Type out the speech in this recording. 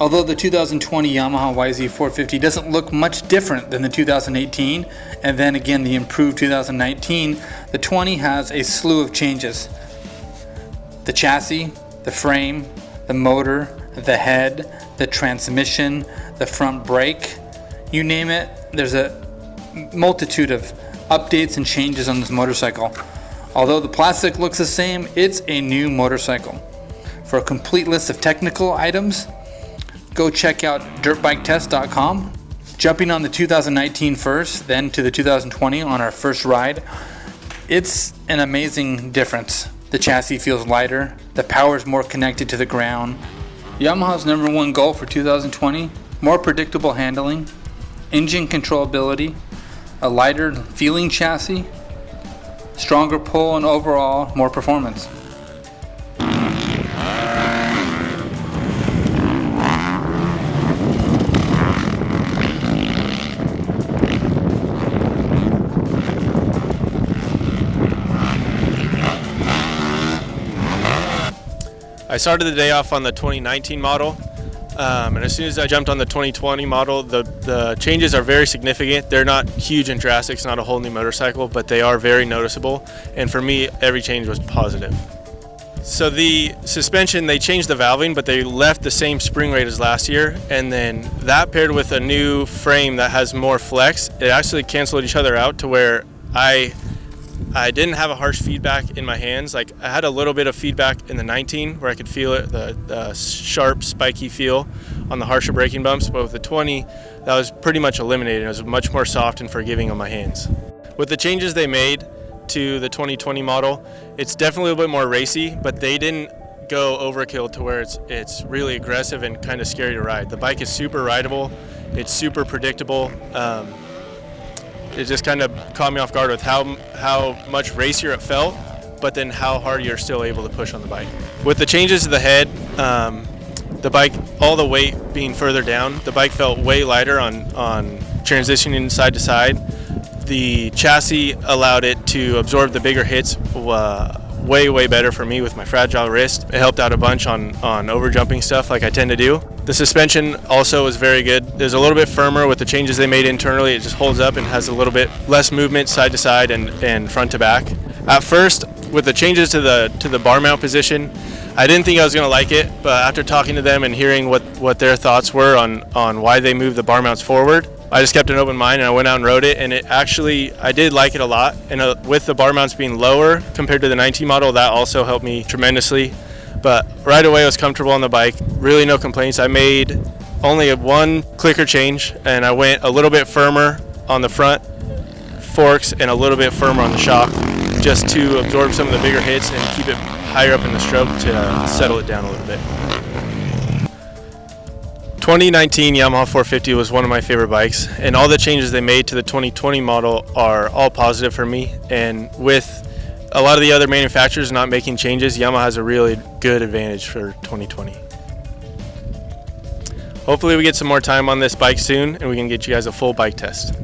Although the 2020 Yamaha YZ450 doesn't look much different than the 2018, and then again the improved 2019, the 20 has a slew of changes. The chassis, the frame, the motor, the head, the transmission, the front brake, you name it, there's a multitude of updates and changes on this motorcycle. Although the plastic looks the same, it's a new motorcycle. For a complete list of technical items, go check out DirtBikeTest.com. Jumping on the 2019 first, then to the 2020 on our first ride, it's an amazing difference. The chassis feels lighter, the power is more connected to the ground. Yamaha's number one goal for 2020, more predictable handling, engine controllability, a lighter feeling chassis, stronger pull, and overall more performance. I started the day off on the 2019 model, and as soon as I jumped on the 2020 model, the changes are very significant. They're not huge and drastic, it's not a whole new motorcycle, but they are very noticeable, and for me, every change was positive. So the suspension, they changed the valving, but they left the same spring rate as last year, and then that paired with a new frame that has more flex, it actually canceled each other out to where I didn't have a harsh feedback in my hands. Like, I had a little bit of feedback in the 19 where I could feel it, the sharp, spiky feel on the harsher braking bumps, but with the 20, that was pretty much eliminated. It was much more soft and forgiving on my hands. With the changes they made to the 2020 model, it's definitely a little bit more racy, but they didn't go overkill to where it's really aggressive and kind of scary to ride. The bike is super rideable, it's super predictable. It just kind of caught me off guard with how much racier it felt, but then how hard you're still able to push on the bike. With the changes to the head, the bike, all the weight being further down, the bike felt way lighter on transitioning side to side. The chassis allowed it to absorb the bigger hits way better for me with my fragile wrist. It helped out a bunch on overjumping stuff like I tend to do. The suspension also was very good. It was a little bit firmer with the changes they made internally. It just holds up and has a little bit less movement side to side and front to back. At first, with the changes to the bar mount position, I didn't think I was going to like it, but after talking to them and hearing what their thoughts were on why they moved the bar mounts forward, I just kept an open mind and I went out and rode it, and I did like it a lot. And with the bar mounts being lower compared to the 19 model, that also helped me tremendously. But right away I was comfortable on the bike, really no complaints. I made only one clicker change, and I went a little bit firmer on the front forks and a little bit firmer on the shock, just to absorb some of the bigger hits and keep it higher up in the stroke to settle it down a little bit. 2019 Yamaha 450 was one of my favorite bikes, and all the changes they made to the 2020 model are all positive for me. And with a lot of the other manufacturers not making changes, Yamaha has a really good advantage for 2020. Hopefully we get some more time on this bike soon and we can get you guys a full bike test.